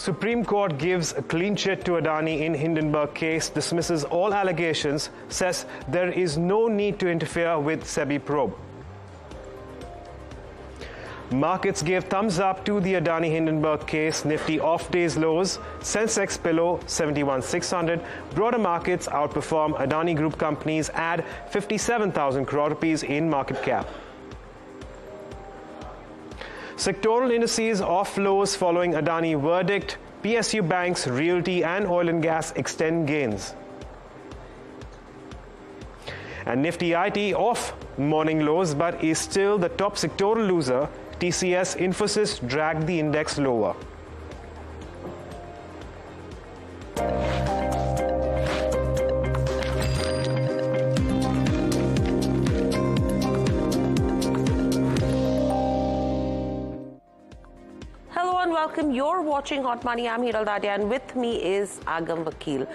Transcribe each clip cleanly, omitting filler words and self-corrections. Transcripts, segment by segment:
Supreme Court gives a clean chit to Adani in Hindenburg case, dismisses all allegations, says there is no need to interfere with SEBI probe. Markets gave thumbs up to the Adani-Hindenburg case. Nifty off day's lows. Sensex below 71,600. Broader markets outperform. Adani Group companies add 57,000 crore rupees in market cap. Sectoral indices off lows following Adani verdict. PSU banks, realty and oil and gas extend gains. And Nifty IT off morning lows but is still the top sectoral loser. TCS Infosys dragged the index lower. Welcome. You're watching Hot Money. I'm Hiral, Dadia, and with me is Agam, Vakil.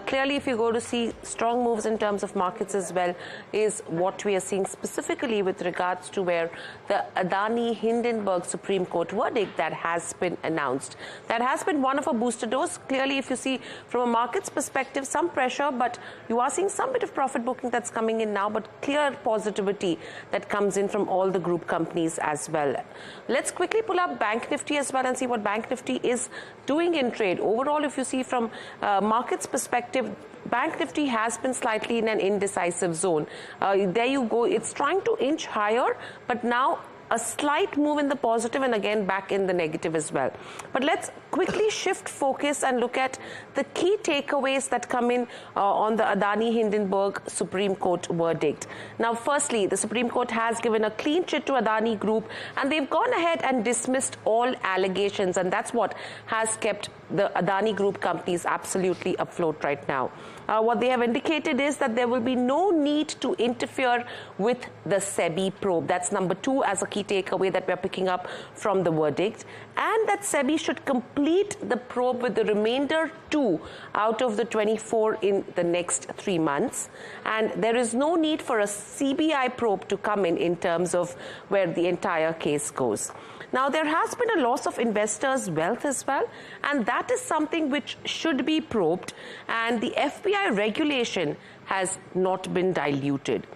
Clearly, if you go to see strong moves in terms of markets as well, is what we are seeing specifically with regards to where the Adani-Hindenburg Supreme Court verdict that has been announced. That has been one of a booster dose. Clearly, if you see from a market's perspective, some pressure, but you are seeing some bit of profit booking that's coming in now, but clear positivity that comes in from all the group companies as well. Let's quickly pull up Bank Nifty as well and see what Bank Nifty is doing in trade. Overall, if you see from market's perspective, Bank Nifty has been slightly in an indecisive zone. There you go. It's trying to inch higher, but now a slight move in the positive and again back in the negative as well. But let's quickly shift focus and look at the key takeaways that come in on the Adani-Hindenburg Supreme Court verdict. Now, firstly, the Supreme Court has given a clean chit to Adani Group and they've gone ahead and dismissed all allegations, and that's what has kept the Adani Group companies absolutely afloat right now. What they have indicated is that there will be no need to interfere with the SEBI probe. That's number 2 as a key takeaway that we're picking up from the verdict. And that SEBI should complete the probe with the remainder 2 out of the 24 in the next 3 months. And there is no need for a CBI probe to come in terms of where the entire case goes. Now, there has been a loss of investors' wealth as well, and that is something which should be probed, and the FBI regulation has not been diluted.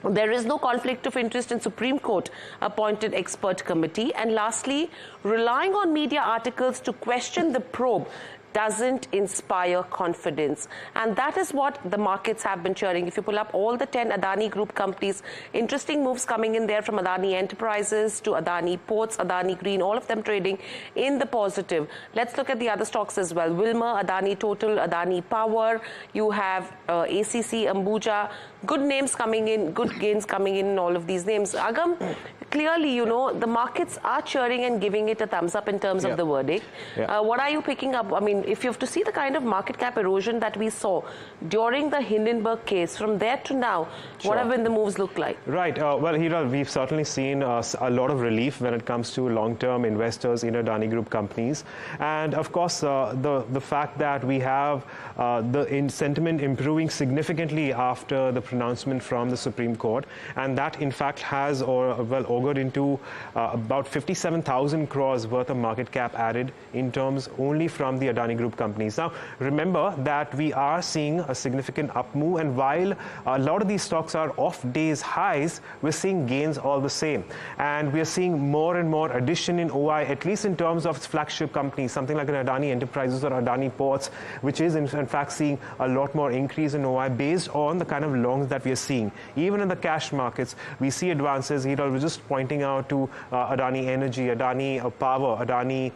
There is no conflict of interest in Supreme Court appointed expert committee. And lastly, relying on media articles to question the probe doesn't inspire confidence. And that is what the markets have been cheering. If you pull up all the 10 Adani Group companies, interesting moves coming in there from Adani Enterprises to Adani Ports, Adani Green, all of them trading in the positive. Let's look at the other stocks as well. Wilmer, Adani Total, Adani Power. You have ACC, Ambuja. Good names coming in, good gains coming in all of these names. Agam, clearly, you know, the markets are cheering and giving it a thumbs up in terms of the verdict. What are you picking up? I mean, if you have to see the kind of market cap erosion that we saw during the Hindenburg case, from there to now, what have been the moves look like? Right. Well, Hiral, we've certainly seen a lot of relief when it comes to long-term investors in Adani Group companies. And of course, the fact that we have the sentiment improving significantly after the pronouncement from the Supreme Court, and that in fact has augured into about 57,000 crores worth of market cap added in terms only from the Adani Group companies. Now, remember that we are seeing a significant up move, and while a lot of these stocks are off days highs, we're seeing gains all the same. And we're seeing more and more addition in OI, at least in terms of its flagship companies, something like an Adani Enterprises or Adani Ports, which is in fact seeing a lot more increase in OI based on the kind of longs that we are seeing. Even in the cash markets, we see advances. Hiral was just pointing out to Adani Energy, Adani Power, Adani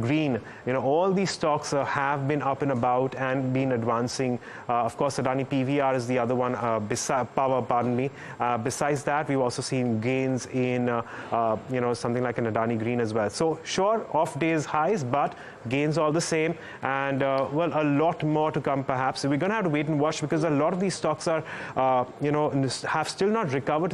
Green. You know, all these stocks have been up and about and been advancing. Of course, Adani PVR is the other one, Power, pardon me. Besides that, we've also seen gains in, something like an Adani Green as well. So, sure, off days highs, but gains all the same. And, a lot more to come, perhaps. So we're going to have to wait and watch, because a lot of these stocks are, have still not recovered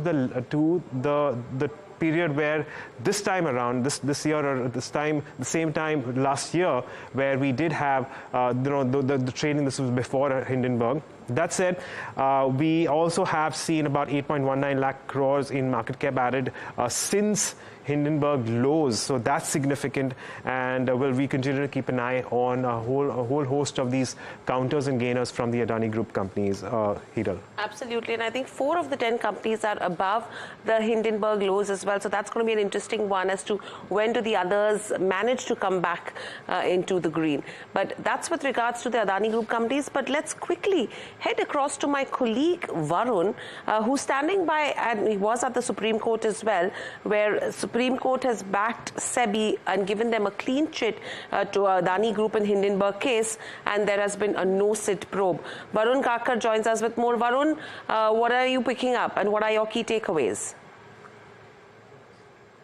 to the period where this time around, this year or this time, the same time last year, where we did have, the trading, this was before Hindenburg, That said, we also have seen about 8.19 lakh crores in market cap added since Hindenburg lows, so that's significant, and we continue to keep an eye on a whole host of these counters and gainers from the Adani Group companies. Hiral. Absolutely, and I think 4 of the 10 companies are above the Hindenburg lows as well, so that's going to be an interesting one as to when do the others manage to come back into the green. But that's with regards to the Adani Group companies. But let's quickly head across to my colleague Varun, who's standing by, and he was at the Supreme Court as well, where Supreme Court has backed SEBI and given them a clean chit to Adani Group and Hindenburg case, and there has been a no-sit probe. Varun Kakar joins us with more. Varun, what are you picking up and what are your key takeaways?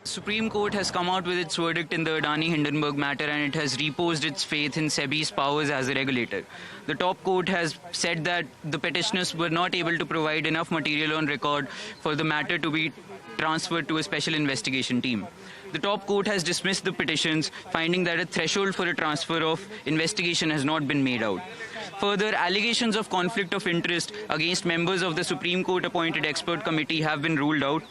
Supreme Court has come out with its verdict in the Adani-Hindenburg matter, and it has reposed its faith in SEBI's powers as a regulator. The top court has said that the petitioners were not able to provide enough material on record for the matter to be transferred to a special investigation team. The top court has dismissed the petitions, finding that a threshold for a transfer of investigation has not been made out. Further, allegations of conflict of interest against members of the Supreme Court appointed expert committee have been ruled out.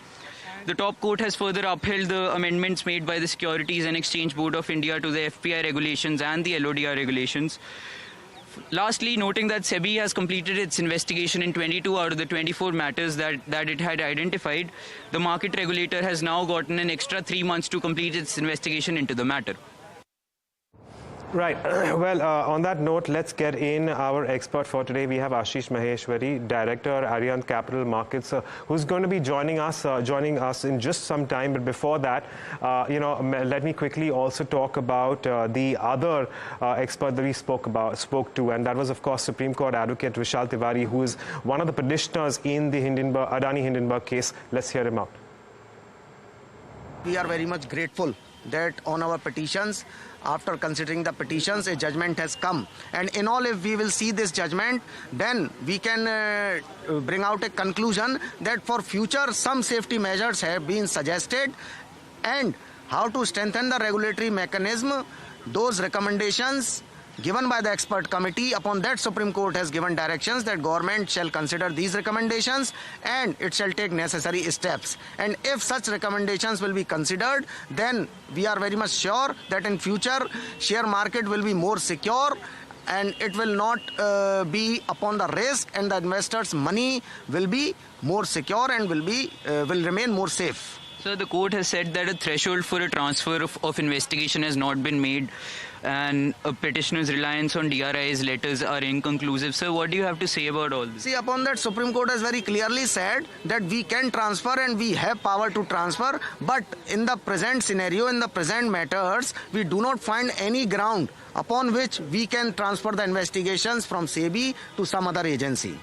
The top court has further upheld the amendments made by the Securities and Exchange Board of India to the FPI regulations and the LODR regulations. Lastly, noting that SEBI has completed its investigation in 22 out of the 24 matters that it had identified, the market regulator has now gotten an extra 3 months to complete its investigation into the matter. Right. Well, on that note, let's get in our expert for today. We have Ashish Maheshwari, Director, Arihant Capital Markets, who's going to be joining us in just some time. But before that, let me quickly also talk about the other expert that we spoke to, and that was, of course, Supreme Court Advocate Vishal Tiwari, who is one of the petitioners in the Adani-Hindenburg case. Let's hear him out. We are very much grateful that on our petitions, after considering the petitions, a judgment has come. And in all, if we will see this judgment, then we can bring out a conclusion that for future some safety measures have been suggested, and how to strengthen the regulatory mechanism, those recommendations given by the expert committee. Upon that, Supreme Court has given directions that government shall consider these recommendations and it shall take necessary steps. And if such recommendations will be considered, then we are very much sure that in future share market will be more secure and it will not be upon the risk, and the investors' money will be more secure and will remain more safe. So the court has said that a threshold for a transfer of investigation has not been made, and a petitioner's reliance on DRI's letters are inconclusive. So what do you have to say about all this? See, upon that, Supreme Court has very clearly said that we can transfer and we have power to transfer, but in the present scenario, in the present matters, we do not find any ground upon which we can transfer the investigations from SEBI to some other agency.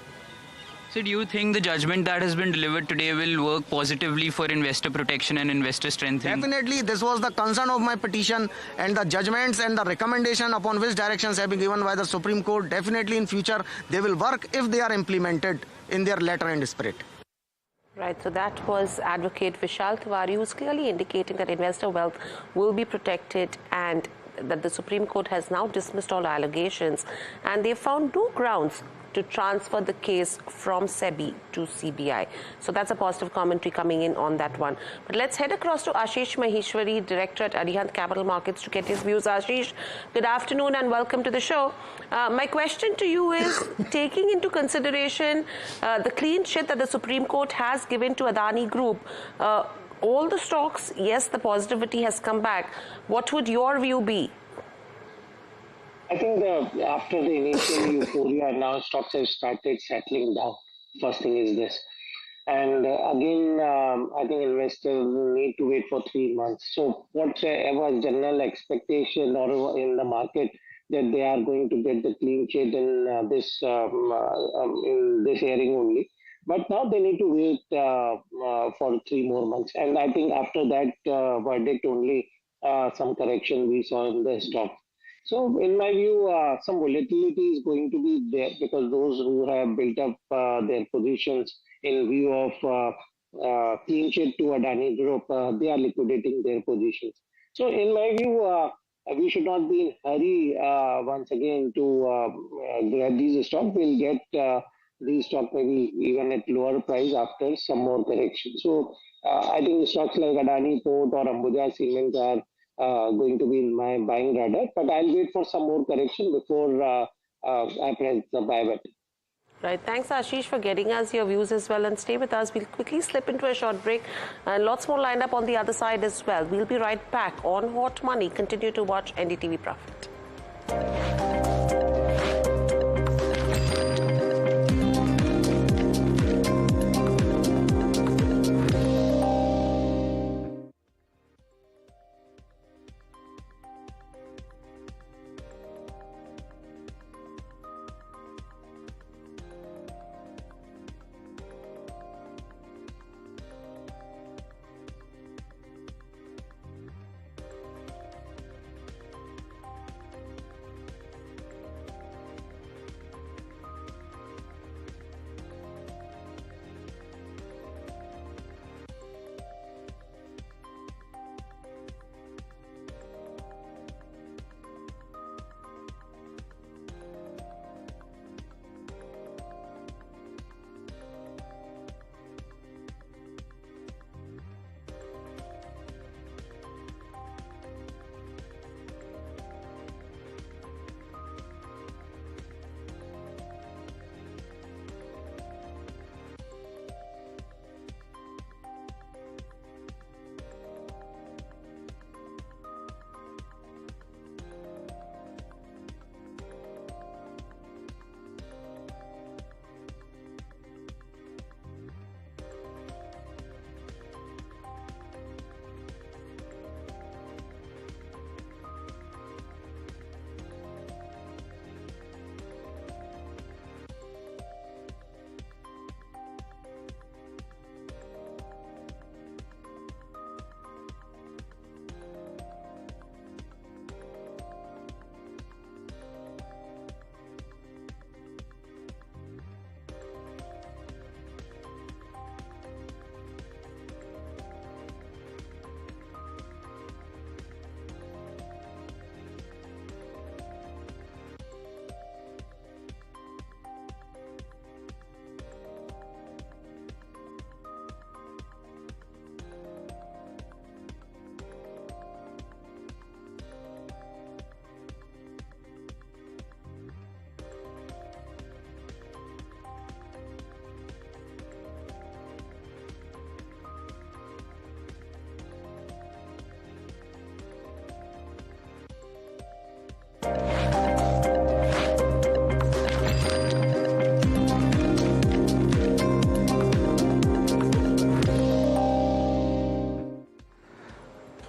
So do you think the judgment that has been delivered today will work positively for investor protection and investor strengthening? Definitely, this was the concern of my petition, and the judgments and the recommendation upon which directions have been given by the Supreme Court, definitely in future they will work if they are implemented in their letter and spirit. Right, so that was Advocate Vishal Tiwari, who's clearly indicating that investor wealth will be protected and that the Supreme Court has now dismissed all allegations, and they found no grounds to transfer the case from SEBI to CBI. So that's a positive commentary coming in on that one. But let's head across to Ashish Maheshwari, Director at Arihant Capital Markets, to get his views. Ashish, good afternoon and welcome to the show. My question to you is, taking into consideration the clean chit that the Supreme Court has given to Adani Group, all the stocks, yes, the positivity has come back. What would your view be? I think after the initial euphoria, now stocks have started settling down. First thing is this. And again, I think investors need to wait for 3 months. So whatever general expectation or in the market that they are going to get the clean chit in this hearing only. But now they need to wait for 3 more months. And I think after that verdict only, some correction we saw in the stock. So in my view, some volatility is going to be there because those who have built up their positions in view of clean chit to Adani Group, they are liquidating their positions. So in my view, we should not be in a hurry once again to grab these stocks. We'll get these stocks may be even at lower price after some more correction. So I think stocks like Adani Port or Ambuja Cement are going to be in my buying radar, but I'll wait for some more correction before I press the buy button. Right. Thanks, Ashish, for getting us your views as well. And stay with us. We'll quickly slip into a short break. And lots more lined up on the other side as well. We'll be right back on Hot Money. Continue to watch NDTV Profit.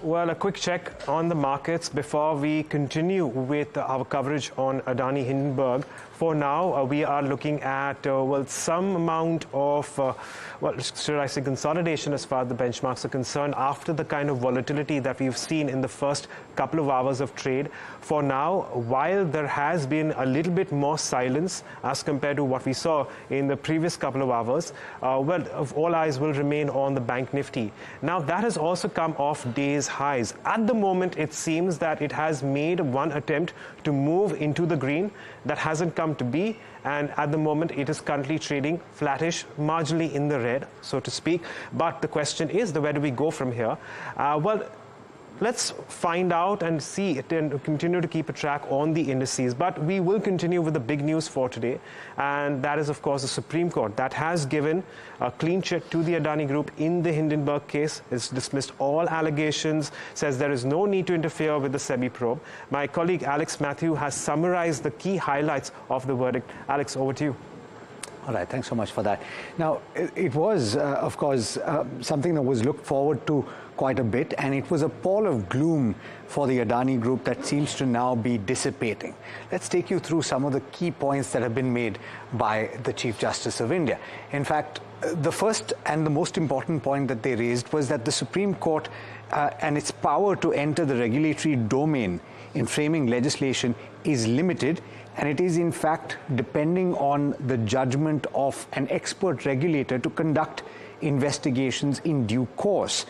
Well, a quick check on the markets before we continue with our coverage on Adani-Hindenburg. For now, we are looking at, well, some amount of, well, should I say consolidation as far as the benchmarks are concerned after the kind of volatility that we've seen in the first couple of hours of trade. For now, while there has been a little bit more silence as compared to what we saw in the previous couple of hours, well, all eyes will remain on the Bank Nifty. Now, that has also come off days highs. At the moment, it seems that it has made one attempt to move into the green. That hasn't come to be, and at the moment it is currently trading flattish, marginally in the red, so to speak. But the question is, where do we go from here? Well, let's find out and see it and continue to keep a track on the indices. But we will continue with the big news for today, and that is, of course, the Supreme Court that has given a clean chit to the Adani Group in the Hindenburg case. It's dismissed all allegations, says there is no need to interfere with the SEBI probe. My colleague Alex Matthew has summarized the key highlights of the verdict. Alex, over to you. All right, thanks so much for that. Now, it was, of course, something that was looked forward to quite a bit, and it was a pall of gloom for the Adani Group that seems to now be dissipating. Let's take you through some of the key points that have been made by the Chief Justice of India. In fact, the first and the most important point that they raised was that the Supreme Court and its power to enter the regulatory domain in framing legislation is limited, and it is in fact depending on the judgment of an expert regulator to conduct investigations in due course.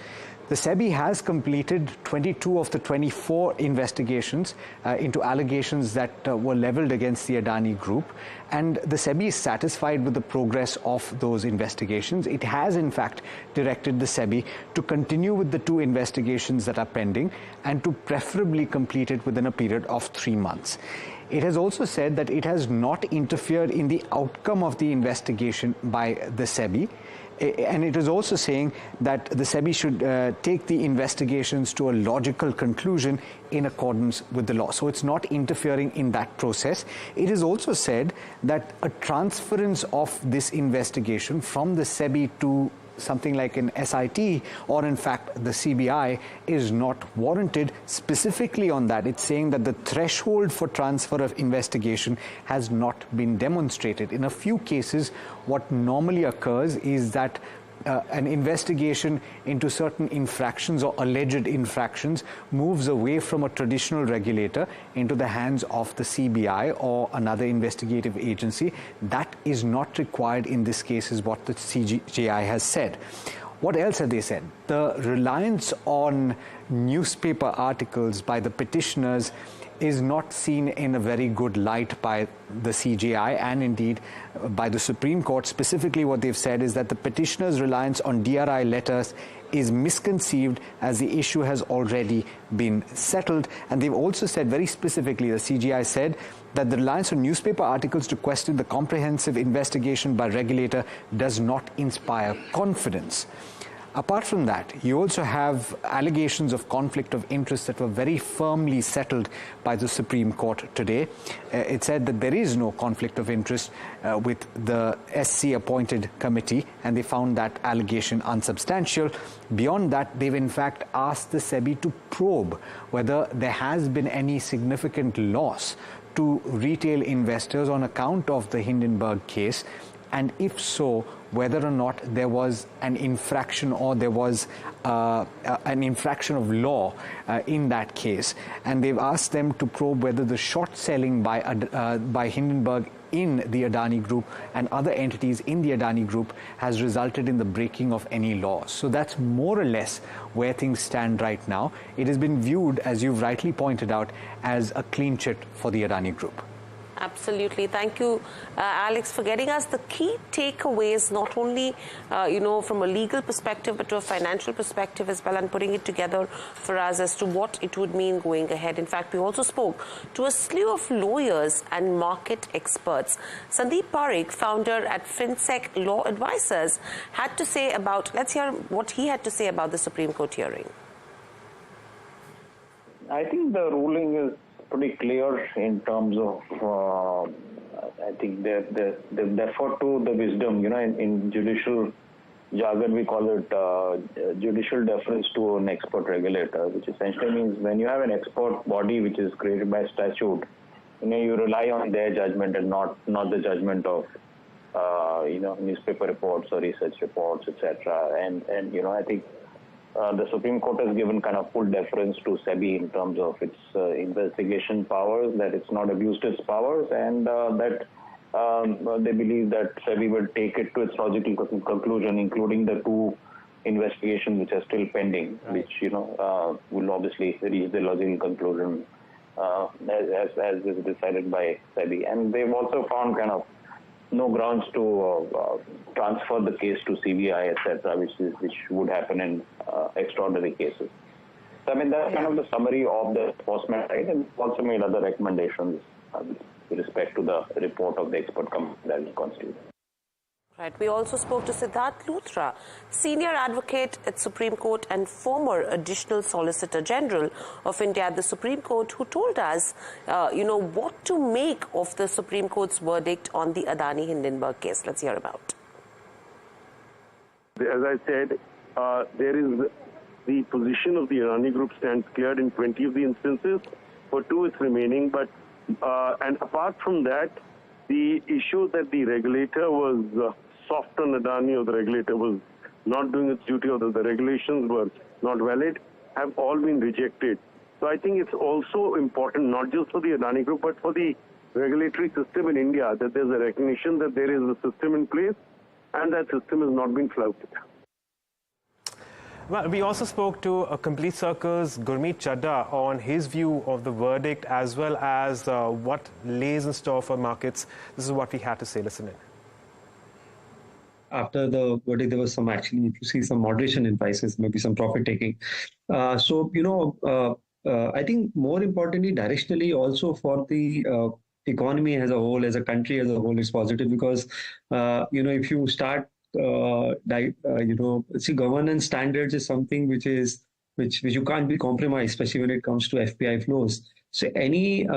The SEBI has completed 22 of the 24 investigations into allegations that were leveled against the Adani Group, and the SEBI is satisfied with the progress of those investigations. It has, in fact, directed the SEBI to continue with the 2 investigations that are pending and to preferably complete it within a period of 3 months. It has also said that it has not interfered in the outcome of the investigation by the SEBI. And it is also saying that the SEBI should take the investigations to a logical conclusion in accordance with the law. So it's not interfering in that process. It is also said that a transference of this investigation from the SEBI to something like an SIT or in fact the CBI is not warranted. Specifically on that, it's saying that the threshold for transfer of investigation has not been demonstrated. In a few cases, what normally occurs is that an investigation into certain infractions or alleged infractions moves away from a traditional regulator into the hands of the CBI or another investigative agency. That is not required in this case, is what the CJI has said. What else have they said? The reliance on newspaper articles by the petitioners is not seen in a very good light by the CJI and indeed by the Supreme Court. Specifically, what they've said is that the petitioners' reliance on DRI letters is misconceived as the issue has already been settled. And they've also said very specifically, the CJI said that the reliance on newspaper articles to question the comprehensive investigation by regulator does not inspire confidence. Apart from that, you also have allegations of conflict of interest that were very firmly settled by the Supreme Court today. It said that there is no conflict of interest with the SC-appointed committee, and they found that allegation unsubstantial. Beyond that, they've in fact asked the SEBI to probe whether there has been any significant loss to retail investors on account of the Hindenburg case, and if so, whether or not there was an infraction or there was an infraction of law in that case. And they've asked them to probe whether the short selling by Hindenburg in the Adani Group and other entities in the Adani Group has resulted in the breaking of any laws. So that's more or less where things stand right now. It has been viewed, as you've rightly pointed out, as a clean chit for the Adani Group. Absolutely. Thank you, Alex, for getting us the key takeaways, not only, from a legal perspective, but to a financial perspective as well, and putting it together for us as to what it would mean going ahead. In fact, we also spoke to a slew of lawyers and market experts. Sandeep Parekh, founder at Sensex Law Advisors, had to say about, let's hear what he had to say about the Supreme Court hearing. I think the ruling is pretty clear in terms of, I think they've deferred to the wisdom, in judicial jargon we call it judicial deference to an expert regulator, which essentially means when you have an expert body which is created by statute, you rely on their judgment and not the judgment of, newspaper reports or research reports, etc. And I think the Supreme Court has given kind of full deference to SEBI in terms of its investigation powers, that it's not abused its powers, and that they believe that SEBI will take it to its logical conclusion, including the 2 investigations which are still pending, which, will obviously reach the logical conclusion as is decided by SEBI. And they've also found kind of no grounds to transfer the case to CBI, etc., which would happen in extraordinary cases. So, I mean, that's kind of the summary of the enforcement side, and also made other recommendations with respect to the report of the expert committee that is constituted. Right. We also spoke to Siddharth Luthra, senior advocate at Supreme Court and former additional Solicitor General of India at the Supreme Court, who told us, what to make of the Supreme Court's verdict on the Adani-Hindenburg case. Let's hear about. As I said, there is the position of the Adani Group stands clear in 20 of the instances. For 2, it's remaining. But and apart from that, the issue that the regulator was soft on Adani, or the regulator was not doing its duty, or that the regulations were not valid, have all been rejected. So I think it's also important, not just for the Adani Group, but for the regulatory system in India, that there's a recognition that there is a system in place and that system has not been flouted. Well, we also spoke to Complete Circle's Gurmeet Chadda on his view of the verdict as well as what lays in store for markets. This is what we had to say. Listen in. After the verdict, there was some actually, if you see some moderation in prices, maybe some profit taking. I think more importantly, directionally also for the economy as a whole, as a country as a whole, is positive because, if you start, see, governance standards is something which you can't be compromised, especially when it comes to FPI flows. So any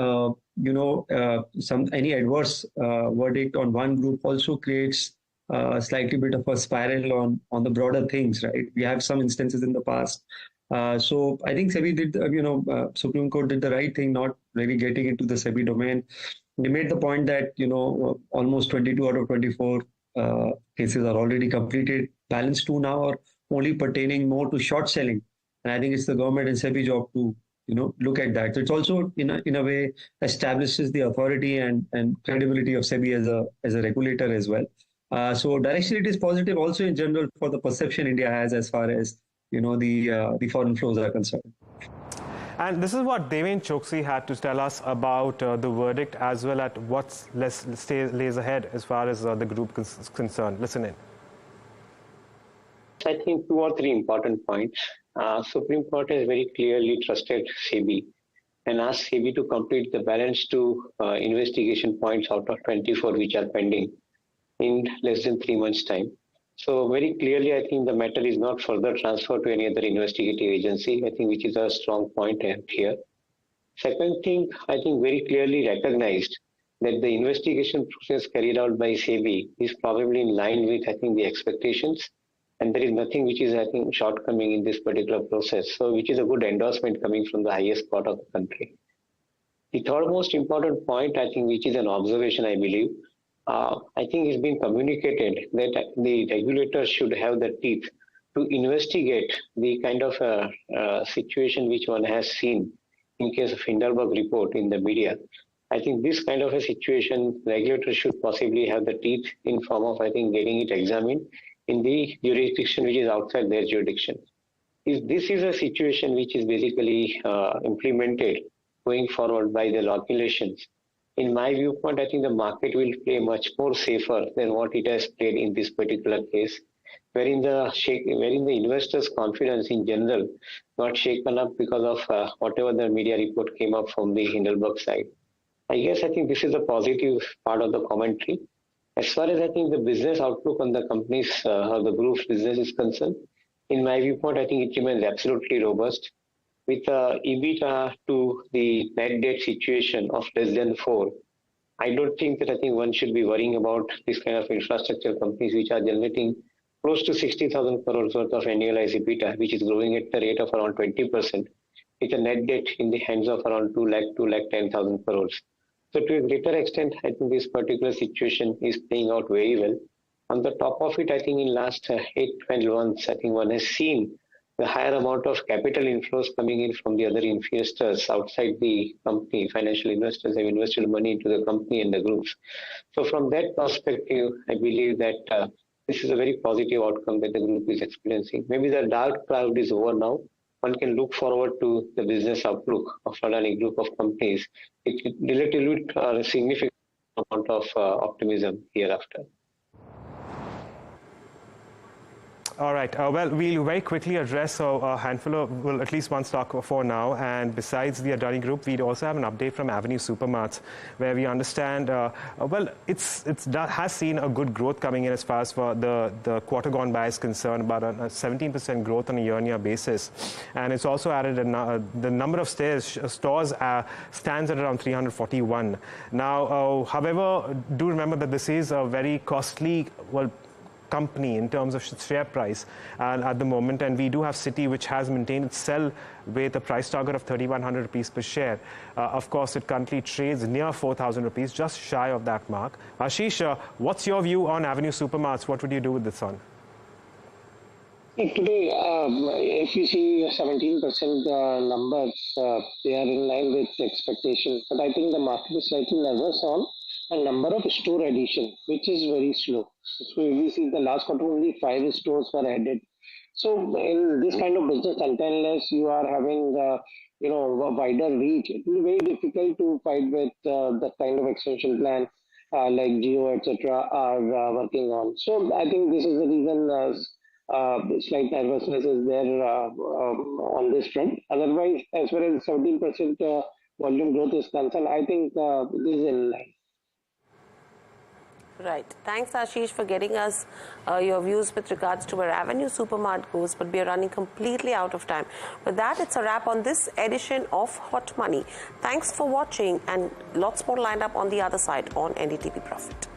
any adverse verdict on one group also creates slightly bit of a spiral on the broader things, right? We have some instances in the past. So I think SEBI did, Supreme Court did the right thing, not really getting into the SEBI domain. They made the point that, almost 22 out of 24 cases are already completed. Balance 2 now are only pertaining more to short selling. And I think it's the government and SEBI job to, look at that. So it's also, in a way, establishes the authority and credibility of SEBI as a regulator as well. So directionally it is positive also in general for the perception India has as far as the foreign flows are concerned. And this is what Deven Choksi had to tell us about the verdict as well as what lays ahead as far as the group is concerned. Listen in. I think 2 or 3 important points. Supreme Court has very clearly trusted SEBI and asked SEBI to complete the balance 2 investigation points out of 24 which are pending in less than 3 months' time. So very clearly, I think the matter is not further transferred to any other investigative agency, I think, which is a strong point here. Second thing, I think very clearly recognized that the investigation process carried out by SEBI is probably in line with, I think, the expectations. And there is nothing which is, I think, shortcoming in this particular process. So which is a good endorsement coming from the highest court of the country. The third most important point, I think, which is an observation, I believe, I think it's been communicated that the regulator should have the teeth to investigate the kind of situation which one has seen in case of Hindenburg report in the media. I think this kind of a situation, regulator should possibly have the teeth in form of, I think, getting it examined in the jurisdiction which is outside their jurisdiction. If this is a situation which is basically implemented going forward by the regulations, in my viewpoint, I think the market will play much more safer than what it has played in this particular case, wherein the investors' confidence in general got shaken up because of whatever the media report came up from the Hindenburg side. I think this is a positive part of the commentary. As far as I think the business outlook on the company's or the group's business is concerned, in my viewpoint, I think it remains absolutely robust. With EBITDA to the net debt situation of less than 4, I don't think that one should be worrying about this kind of infrastructure companies which are generating close to 60,000 crores worth of annualized EBITDA, which is growing at the rate of around 20%, with a net debt in the hands of around 210,000 crores. So to a greater extent, I think this particular situation is playing out very well. On the top of it, I think in last 8-12 months, I think one has seen the higher amount of capital inflows coming in from the other investors outside the company. Financial investors have invested money into the company and the groups. So from that perspective, I believe that this is a very positive outcome that the group is experiencing. Maybe the dark cloud is over now. One can look forward to the business outlook of Adani Group of companies. It relatively significant amount of optimism hereafter. All right. Well, we'll very quickly address a handful of, well, at least one stock for now. And besides the Adani Group, we'd also have an update from Avenue Supermarts, where we understand, it has seen a good growth coming in as far as for the quarter gone by is concerned, about a 17% growth on a year-on-year basis. And it's also added the number of stores stands at around 341. Now, however, do remember that this is a very costly, company in terms of share price at the moment, and we do have Citi, which has maintained its sell with a price target of 3,100 rupees per share. Of course, it currently trades near 4,000 rupees, just shy of that mark. Ashish, what's your view on Avenue Supermarts? What would you do with this one? Today, if you see 17% numbers, they are in line with expectations. But I think the market is slightly nervous on a number of store addition, which is very slow. So if we see the last quarter, only 5 stores were added So in this kind of business, unless you are having a wider reach, it will be very difficult to fight with the kind of extension plan like Geo, etc., are working on. So I think this is the reason slight nervousness is there on this front. Otherwise, as far as 17% volume growth is concerned, I think this is in line. Right. Thanks, Ashish, for getting us your views with regards to where Avenue Supermart goes, but we are running completely out of time. With that, it's a wrap on this edition of Hot Money. Thanks for watching, and lots more lined up on the other side on NDTV Profit.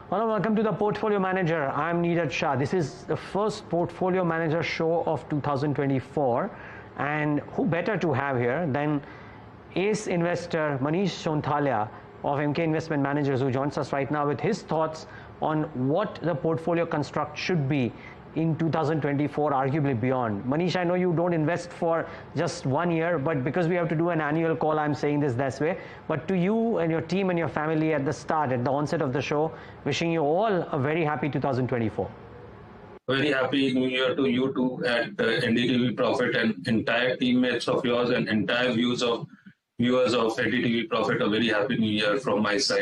Hello, welcome to the Portfolio Manager. I'm Neeraj Shah. This is the first Portfolio Manager show of 2024, and who better to have here than ace investor Manish Sonthalia of MK Investment Managers, who joins us right now with his thoughts on what the portfolio construct should be in 2024, arguably beyond. Manish, I know you don't invest for just 1 year, but because we have to do an annual call, I'm saying this way. But to you and your team and your family at the start, at the onset of the show, wishing you all a very happy 2024. Very happy New Year to you too at NDTV Profit and entire teammates of yours and entire viewers of NDTV Profit. A very happy New Year from my side.